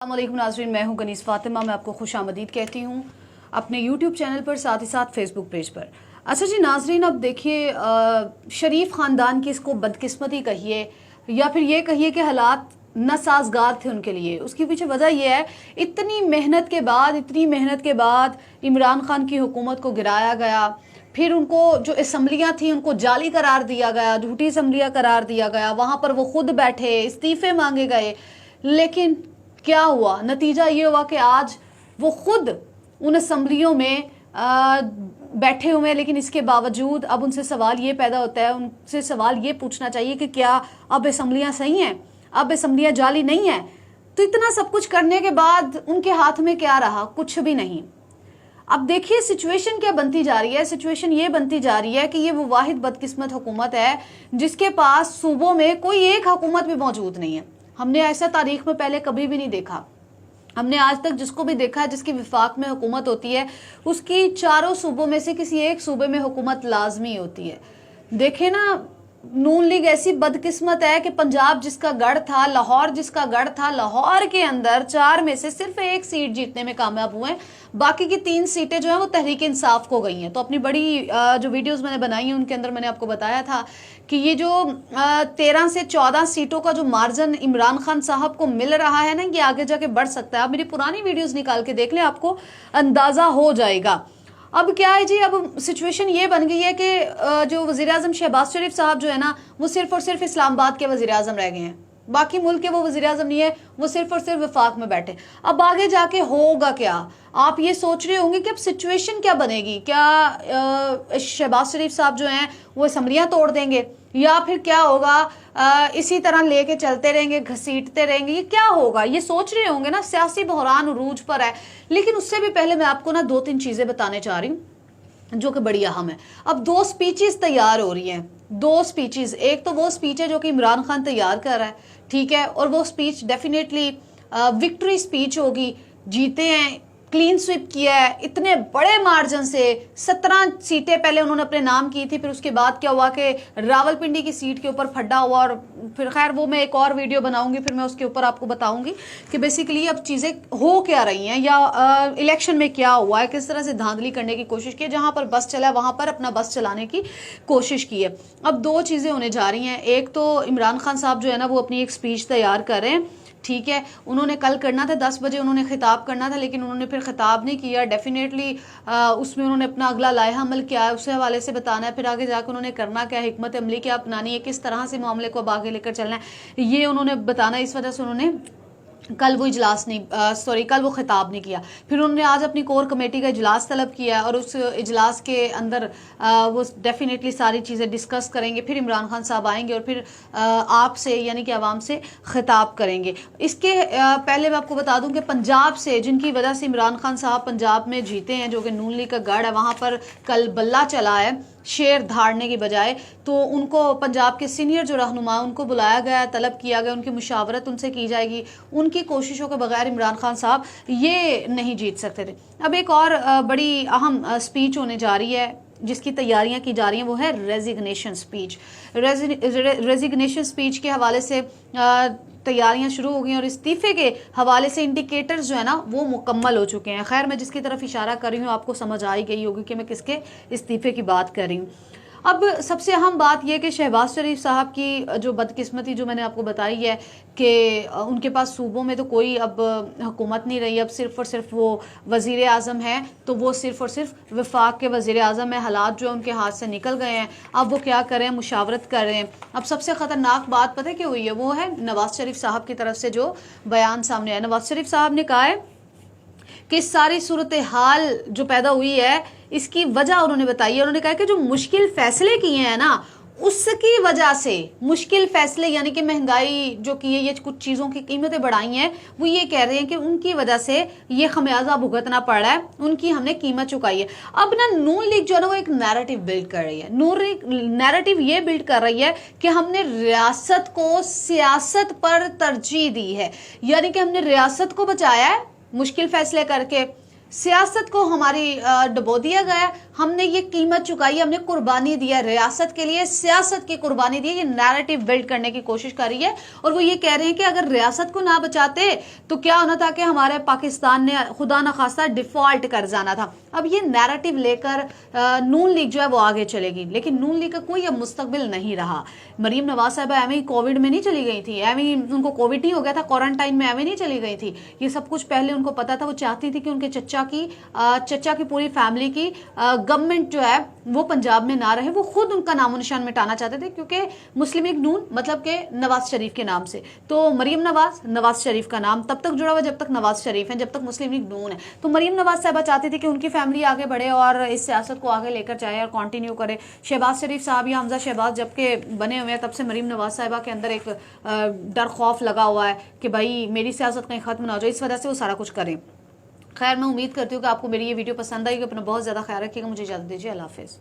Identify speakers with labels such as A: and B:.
A: अस्सलामुअलैकुम नाज़रीन, मैं हूं गनीस फातिमा। मैं आपको खुश आमदीद कहती हूं अपने यूट्यूब चैनल पर, साथ ही साथ फेसबुक पेज पर। अच्छा जी नाज़रीन, अब देखिए शरीफ ख़ानदान की इसको बदकिस्मती कहिए या फिर ये कहिए कि हालात नासाजगार थे उनके लिए। उसकी पीछे वजह यह है, इतनी मेहनत के बाद इमरान खान की हुकूमत को गिराया गया, फिर उनको जो असम्बलियाँ थी उनको जाली करार दिया गया, झूठी असम्बलियाँ करार दिया गया, वहाँ पर वो खुद बैठे, इस्तीफ़े मांगे गए। लेकिन क्या हुआ? नतीजा ये हुआ कि आज वो खुद उन असम्बलियों में बैठे हुए हैं। लेकिन इसके बावजूद अब उनसे सवाल ये पैदा होता है, उनसे सवाल ये पूछना चाहिए कि क्या अब असम्बलियाँ सही हैं, अब असम्बलियाँ जाली नहीं हैं? तो इतना सब कुछ करने के बाद उनके हाथ में क्या रहा? कुछ भी नहीं। अब देखिए सिचुएशन क्या बनती जा रही है। सिचुएशन ये बनती जा रही है कि ये वो वाहिद बदकिस्मत हुकूमत है जिसके पास सूबों में कोई एक हुकूमत भी मौजूद नहीं है। हमने ऐसा तारीख में पहले कभी भी नहीं देखा। हमने आज तक जिसको भी देखा है, जिसकी विफाक में हुकूमत होती है, उसकी चारों सूबों में से किसी एक सूबे में हुकूमत लाजमी होती है। देखे ना, नून लीग ऐसी बदकिस्मत है कि पंजाब जिसका गढ़ था, लाहौर जिसका गढ़ था, लाहौर के अंदर 4 में से सिर्फ 1 सीट जीतने में कामयाब हुए हैं। बाकी की 3 सीटें जो हैं वो तहरीक इंसाफ को गई हैं। तो अपनी बड़ी जो वीडियोस मैंने बनाई हैं उनके अंदर मैंने आपको बताया था कि ये जो 13 से 14 सीटों का जो मार्जिन इमरान खान साहब को मिल रहा है ना, ये आगे जाके बढ़ सकता है। आप मेरी पुरानी वीडियोस निकाल के देख लें, आपको अंदाजा हो जाएगा। अब क्या है जी, अब सिचुएशन ये बन गई है कि जो वज़ीर-ए-आज़म शहबाज शरीफ साहब जो है ना, वो सिर्फ और सिर्फ इस्लामाबाद के वज़ीर-ए-आज़म रह गए हैं। बाकी मुल्क के वो वज़ीर-ए-आज़म नहीं है, वो सिर्फ और सिर्फ वफाक में बैठे। अब आगे जाके होगा क्या? आप ये सोच रहे होंगे कि अब सिचुएशन क्या बनेगी? क्या शहबाज शरीफ साहब जो हैं वो असम्बलियाँ तोड़ देंगे या फिर क्या होगा? इसी तरह लेके चलते रहेंगे, घसीटते रहेंगे, ये क्या होगा? ये सोच रहे होंगे ना। सियासी बहरान उरूज पर है। लेकिन उससे भी पहले मैं आपको ना 2-3 चीज़ें बताने चाह रही हूँ जो कि बड़ी अहम है। अब 2 स्पीचेस तैयार हो रही हैं, 2 स्पीचेस। एक तो वो स्पीच है जो कि इमरान खान तैयार कर रहा है, ठीक है, और वो स्पीच डेफिनेटली विक्ट्री स्पीच होगी। जीते हैं, क्लीन स्वीप किया है इतने बड़े मार्जिन से। 17 सीटें पहले उन्होंने अपने नाम की थी, फिर उसके बाद क्या हुआ कि रावलपिंडी की सीट के ऊपर फड्डा हुआ, और फिर खैर वो मैं एक और वीडियो बनाऊंगी, फिर मैं उसके ऊपर आपको बताऊंगी कि बेसिकली अब चीज़ें हो क्या रही हैं या इलेक्शन में क्या हुआ है, किस तरह से धांधली करने की कोशिश की है। जहाँ पर बस चला है वहाँ पर अपना बस चलाने की कोशिश की है। अब 2 चीज़ें होने जा रही हैं। एक तो इमरान खान साहब जो है ना वो अपनी एक स्पीच तैयार कर रहे हैं, ठीक है। उन्होंने कल करना था 10 बजे उन्होंने खिताब करना था, लेकिन उन्होंने फिर खिताब नहीं किया। डेफिनेटली उसमें उन्होंने अपना अगला लाइहा अमल क्या है उसके हवाले से बताना है, फिर आगे जाकर उन्होंने करना क्या है, हिकमत अमली क्या अपनानी है, किस तरह से मामले को अब आगे लेकर चलना है, ये उन्होंने बताना। इस वजह से उन्होंने कल वो इजलास नहीं कल वो खिताब नहीं किया। फिर उन्होंने आज अपनी कोर कमेटी का इजलास तलब किया और उस इजलास के अंदर वो डेफिनेटली सारी चीज़ें डिस्कस करेंगे। फिर इमरान खान साहब आएंगे और फिर आपसे यानी कि आवाम से खिताब करेंगे। इसके पहले मैं आपको बता दूं कि पंजाब से, जिनकी वजह से इमरान खान साहब पंजाब में जीते हैं, जो कि नून लीग का गढ़ है, वहाँ पर कल बल्ला चला है शेर धाड़ने की बजाय। तो उनको पंजाब के सीनियर जो रहनुमा उनको बुलाया गया, तलब किया गया, उनकी मुशावरत उनसे की जाएगी। उनकी कोशिशों के बगैर इमरान खान साहब ये नहीं जीत सकते थे। अब एक और बड़ी अहम स्पीच होने जा रही है जिसकी तैयारियां की जा रही हैं, वो है रेजिग्नेशन स्पीच। रेजिग्नेशन स्पीच के हवाले से तैयारियां शुरू हो गई और इस्तीफे के हवाले से इंडिकेटर्स जो है ना वो मुकम्मल हो चुके हैं। खैर मैं जिसकी तरफ इशारा कर रही हूँ आपको समझ आ ही गई होगी कि मैं किसके इस्तीफे की बात कर रही हूँ। अब सबसे अहम बात यह कि शहबाज शरीफ साहब की जो बदकिस्मती जो मैंने आपको बताई है कि उनके पास सूबों में तो कोई अब हुकूमत नहीं रही। अब सिर्फ और सिर्फ वो वज़ीर आज़म है, तो वो सिर्फ और सिर्फ वफाक के वज़ीर आज़म है। हालात जो उनके हाथ से निकल गए हैं, अब वो क्या करें, मुशावरत कर रहे हैं। अब सबसे ख़तरनाक बात पता है क्या हुई है? वो है नवाज़ शरीफ साहब की तरफ से जो बयान सामने आया। नवाज़ शरीफ साहब ने कहा है कि सारी सूरत हाल जो पैदा हुई है इसकी वजह उन्होंने बताई है। उन्होंने कहा कि जो मुश्किल फैसले किए हैं ना, उसकी वजह से, मुश्किल फैसले यानी कि महंगाई जो की है, ये कुछ चीज़ों की कीमतें बढ़ाई हैं, वो ये कह रहे हैं कि उनकी वजह से ये खमियाजा भुगतना पड़ रहा है, उनकी हमने कीमत चुकाई है। अब ना नून लीग जो है ना वो एक नैरेटिव बिल्ड कर रही है। नून लीग नैरेटिव ये बिल्ड कर रही है कि हमने रियासत को सियासत पर तरजीह दी है, यानी कि हमने रियासत को बचाया है मुश्किल फैसले करके, सियासत को हमारी डबो दिया गया, ہم نے یہ قیمت چکائی ہے, ہم نے قربانی دی ہے ریاست کے لیے, سیاست کی قربانی دی ہے. یہ نیریٹو بلڈ کرنے کی کوشش کر رہی ہے اور وہ یہ کہہ رہے ہیں کہ اگر ریاست کو نہ بچاتے تو کیا ہونا تھا کہ ہمارے پاکستان نے خدا نخواستہ ڈیفالٹ کر جانا تھا. اب یہ نیریٹو لے کر نون لیگ جو ہے وہ آگے چلے گی, لیکن نون لیگ کا کوئی اب مستقبل نہیں رہا. مریم نواز صاحبہ ایویں ہی کووڈ میں نہیں چلی گئی تھی, ایویں ان کو کووڈ نہیں ہو گیا تھا, کوارنٹائن میں ایویں نہیں چلی گئی تھی. یہ سب کچھ پہلے ان کو پتا تھا. وہ چاہتی تھی کہ ان کے چچا کی پوری فیملی کی گورنمنٹ جو ہے وہ پنجاب میں نہ رہے. وہ خود ان کا نام و نشان مٹانا چاہتے تھے, کیونکہ مسلم لیگ نون مطلب کہ نواز شریف کے نام سے. تو مریم نواز شریف کا نام تب تک جڑا ہوا جب تک نواز شریف ہیں, جب تک مسلم لیگ نون ہے. تو مریم نواز صاحبہ چاہتی تھی کہ ان کی فیملی آگے بڑھے اور اس سیاست کو آگے لے کر جائے اور کنٹینیو کرے. شہباز شریف صاحب یا حمزہ شہباز جب کہ بنے ہوئے ہیں, تب سے مریم نواز صاحبہ کے اندر ایک ڈر خوف لگا ہوا ہے کہ بھائی میری سیاست کہیں ختم نہ ہو جائے, اس وجہ سے وہ سارا کچھ کریں. خیر, میں امید کرتی ہوں کہ آپ کو میری یہ ویڈیو پسند آئی. اپنا بہت زیادہ خیال رکھیے گا. مجھے اجازت دیجیے. اللہ حافظ.